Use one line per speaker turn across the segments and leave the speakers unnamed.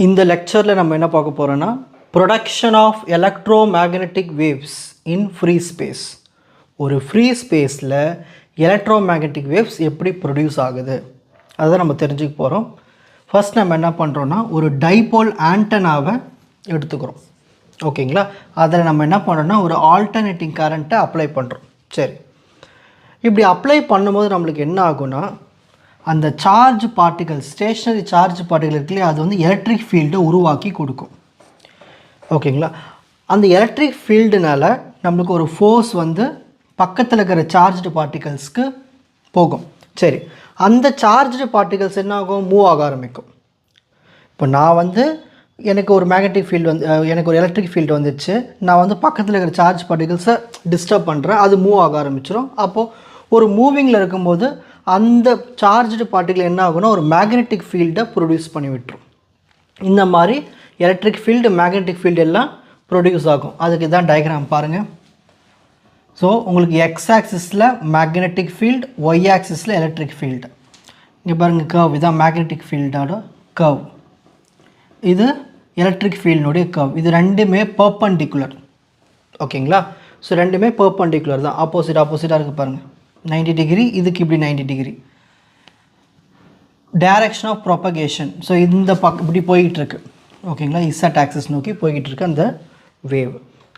இந்த லெக்சரில் நம்ம என்ன பார்க்க போகிறோன்னா production of electromagnetic waves in free space. ஒரு ஃப்ரீ ஸ்பேஸில் எலக்ட்ரோமேக்னெட்டிக் வேவ்ஸ் எப்படி ப்ரொடியூஸ் ஆகுது அதை நம்ம தெரிஞ்சுக்க போகிறோம். ஃபஸ்ட் நம்ம என்ன பண்ணுறோன்னா ஒரு டைபோல் ஆண்டனாவை எடுத்துக்கிறோம். ஓகேங்களா? அதில் நம்ம என்ன பண்ணுறோன்னா ஒரு ஆல்டர்னேட்டிங் கரண்ட்டை அப்ளை பண்ணுறோம். சரி, இப்படி அப்ளை பண்ணும்போது நம்மளுக்கு என்ன ஆகும்னா அந்த charge particle, stationary charge particle இருக்குல்லையே, அது வந்து எலக்ட்ரிக் ஃபீல்டை உருவாக்கி கொடுக்கும். ஓகேங்களா? அந்த எலக்ட்ரிக் ஃபீல்டுனால நம்மளுக்கு ஒரு ஃபோர்ஸ் வந்து பக்கத்தில் இருக்கிற சார்ஜ்டு பார்ட்டிகல்ஸ்க்கு போகும். சரி, அந்த சார்ஜ்டு பார்ட்டிகல்ஸ் என்ன ஆகும்? மூவ் ஆக ஆரம்பிக்கும். இப்போ நான் வந்து எனக்கு ஒரு மேக்னெட்டிக் ஃபீல்டு வந்து எனக்கு ஒரு எலக்ட்ரிக் ஃபீல்டு வந்துடுச்சு. நான் வந்து பக்கத்தில் இருக்கிற சார்ஜ் பார்ட்டிகல்ஸை டிஸ்டர்ப் பண்ணுறேன், அது மூவ் ஆக ஆரம்பிச்சிடும். அப்போது ஒரு மூவிங்கில் இருக்கும்போது அந்த சார்ஜ்டு பார்ட்டிகல் என்ன ஆகும்னா ஒரு மேக்னெட்டிக் ஃபீல்டை ப்ரொடியூஸ் பண்ணி விட்டுரும். இந்த மாதிரி எலக்ட்ரிக் ஃபீல்டு, மேக்னெட்டிக் ஃபீல்டு எல்லாம் ப்ரொடியூஸ் ஆகும். அதுக்கு தான் டயக்ராம் பாருங்கள். ஸோ உங்களுக்கு எக்ஸ் ஆக்சிஸில் மேக்னெட்டிக் ஃபீல்டு, ஒய் ஆக்சிஸில் எலக்ட்ரிக் ஃபீல்டு. இங்கே பாருங்கள், கர்வ் இதான் மேக்னெட்டிக் ஃபீல்டோட கர்வ், இது எலக்ட்ரிக் ஃபீல்டுனுடைய கர்வ். இது ரெண்டுமே பர்பண்டிகுலர். ஓகேங்களா? ஸோ ரெண்டுமே பர்பண்டிகுலர் தான், ஆப்போசிட்டாக இருக்குது பாருங்கள். 90 டிகிரி, இதுக்கு இப்படி 90 degree. Direction of propagation, so இந்த பக்கம் இப்படி போய்கிட்டுருக்கு. ஓகேங்களா? இசட் ஆக்சிஸ் நோக்கி போய்கிட்டு இருக்கு அந்த வேவ்.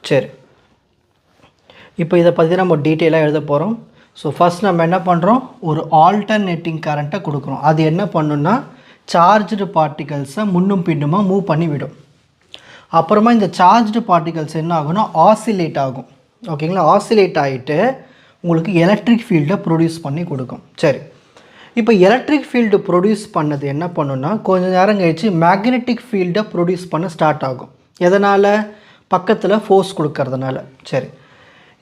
சரி, இப்போ இதை பற்றி நம்ம டீட்டெயிலாக எழுத போகிறோம். ஸோ ஃபஸ்ட் நம்ம என்ன பண்ணுறோம், ஒரு ஆல்டர்னேட்டிங் கரண்ட்டை கொடுக்குறோம். அது என்ன பண்ணுன்னா சார்ஜ்டு பார்ட்டிகல்ஸை முன்னும் பின்னுமாக மூவ் பண்ணி விடும். அப்புறமா இந்த சார்ஜ்டு பார்ட்டிகல்ஸ் என்ன ஆகும்னா ஆசிலேட் ஆகும். ஓகேங்களா? ஆசிலேட் ஆகிட்டு உங்களுக்கு எலக்ட்ரிக் ஃபீல்டை ப்ரொடியூஸ் பண்ணி கொடுக்கும். சரி, இப்போ எலக்ட்ரிக் ஃபீல்டு ப்ரொடியூஸ் பண்ணது என்ன பண்ணுன்னா கொஞ்சம் நேரம் கழித்து மேக்னெட்டிக் ஃபீல்டை ப்ரொடியூஸ் பண்ண ஸ்டார்ட் ஆகும். எதனால்? பக்கத்தில் ஃபோர்ஸ் கொடுக்கறதுனால. சரி,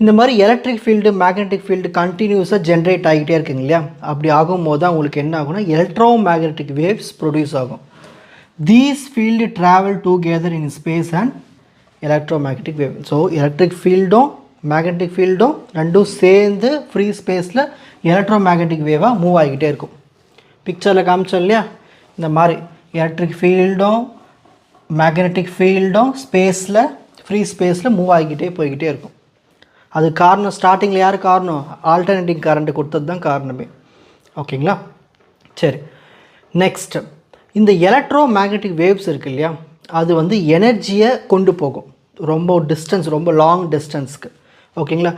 இந்த மாதிரி எலக்ட்ரிக் ஃபீல்டு, மேக்னெட்டிக் ஃபீல்டு கண்டினியூஸாக ஜென்ரேட் ஆகிட்டே இருக்குங்க இல்லையா? அப்படி ஆகும்போது தான் உங்களுக்கு என்ன ஆகும்னா எலக்ட்ரோ மேக்னெட்டிக் வேவ்ஸ் ப்ரொடியூஸ் ஆகும். These field travel together in space and electro magnetic wave. So electric ஃபீல்டும் மேக்னெட்டிக் ஃபீல்டும் ரெண்டும் சேர்ந்து ஃப்ரீ ஸ்பேஸில் எலக்ட்ரோ மேக்னெட்டிக் வேவாக மூவ் ஆகிக்கிட்டே இருக்கும். பிக்சரில் காமிச்சோம் இல்லையா? இந்த மாதிரி எலக்ட்ரிக் ஃபீல்டும் மேக்னெட்டிக் ஃபீல்டும் ஸ்பேஸில், ஃப்ரீ ஸ்பேஸில் மூவ் ஆகிக்கிட்டே போய்கிட்டே இருக்கும். அது காரணம், ஸ்டார்டிங்கில் யார் காரணம்? ஆல்டர்னேட்டிங் கரண்ட்டு கொடுத்தது தான் காரணமே. ஓகேங்களா? சரி, நெக்ஸ்ட் இந்த எலக்ட்ரோ மேக்னெட்டிக் வேவ்ஸ் இருக்குது இல்லையா, அது வந்து எனர்ஜியை கொண்டு போகும் ரொம்ப டிஸ்டன்ஸ், ரொம்ப லாங் டிஸ்டன்ஸ்க்கு. ஓகேங்களா?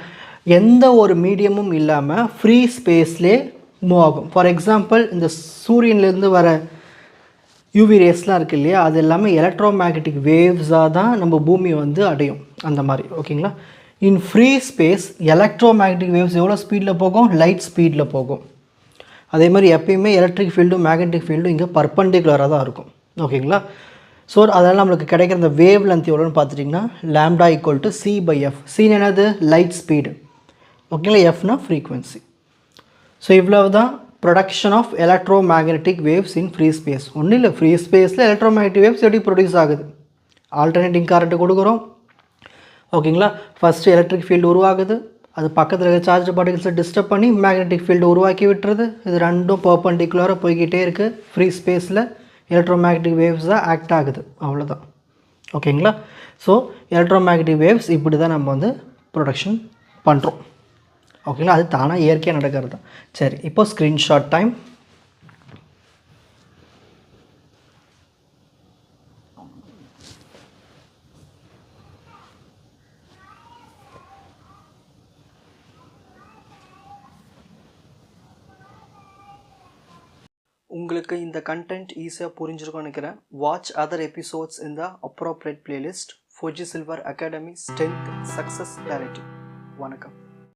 எந்த ஒரு மீடியமும் இல்லாமல் ஃப்ரீ ஸ்பேஸ்லே மூவ் ஆகும். ஃபார் எக்ஸாம்பிள் இந்த சூரியன்லேருந்து வர யூவி ரேஸ்லாம் இருக்குது இல்லையா, அது எல்லாமே எலக்ட்ரோ மேக்னெட்டிக் வேவ்ஸாக தான் நம்ம பூமியை வந்து அடையும். அந்த மாதிரி. ஓகேங்களா? இன் free space electro magnetic waves எவ்வளோ ஸ்பீடில் போகும்? லைட் ஸ்பீடில் போகும். அதே மாதிரி எப்பயுமே எலக்ட்ரிக் ஃபீல்டும் மேக்னெட்டிக் ஃபீல்டும் இங்கே பர்பண்டிகுலராக தான் இருக்கும். ஓகேங்களா? ஸோ அதனால் நம்மளுக்கு கிடைக்கிற இந்த வேவ் லென்த் எவ்வளோன்னு பார்த்துட்டிங்கன்னா லாம்டா ஈக்குவல் டு c/f. சீன் என்னது? Light speed. ஓகேங்களா? எஃப்னா ஃப்ரீக்வன்சி. ஸோ இவ்வளவு தான் production of electro magnetic waves in free space. ஒன்றும் இல்லை, ஃப்ரீ ஸ்பேஸில் எலக்ட்ரோ மேக்னெட்டிக் வேவ்ஸ் எப்படி ப்ரொடியூஸ் ஆகுது? ஆல்டர்னேட்டிங் கரண்ட்டு கொடுக்குறோம். ஓகேங்களா? ஃபஸ்ட்டு எலக்ட்ரிக் ஃபீல்டு உருவாகுது, அது பக்கத்தில் இருக்கிற சார்ஜ் பார்ட்டிகல்ஸை டிஸ்டர்ப் பண்ணி மேக்னெட்டிக் ஃபீல்டு உருவாக்கி விட்டுறது. இது ரெண்டும் பர்பண்டிகுலராக போய்கிட்டே இருக்குது. ஃப்ரீ ஸ்பேஸில் எலக்ட்ரோ மேக்னெட்டிக் வேவ்ஸ் தான் ஆக்ட் ஆகுது. அவ்வளோதான். ஓகேங்களா? ஸோ எலக்ட்ரோ மேக்னெட்டிக் வேவ்ஸ் இப்படி தான் நம்ம வந்து ப்ரொடக்ஷன் பண்ணுறோம். ஓகேங்களா? அது தானாக இயற்கையாக நடக்கிறது தான். சரி, இப்போ ஸ்க்ரீன்ஷாட் டைம். உங்களுக்கு இந்த கண்டென்ட் ஈஸியாக புரிஞ்சிருக்கும்னு நினைக்கிறேன். வாட்ச் அதர் எபிசோட்ஸ் இன் த appropriate playlist. Fauji silver academy strength success clarity. வணக்கம்.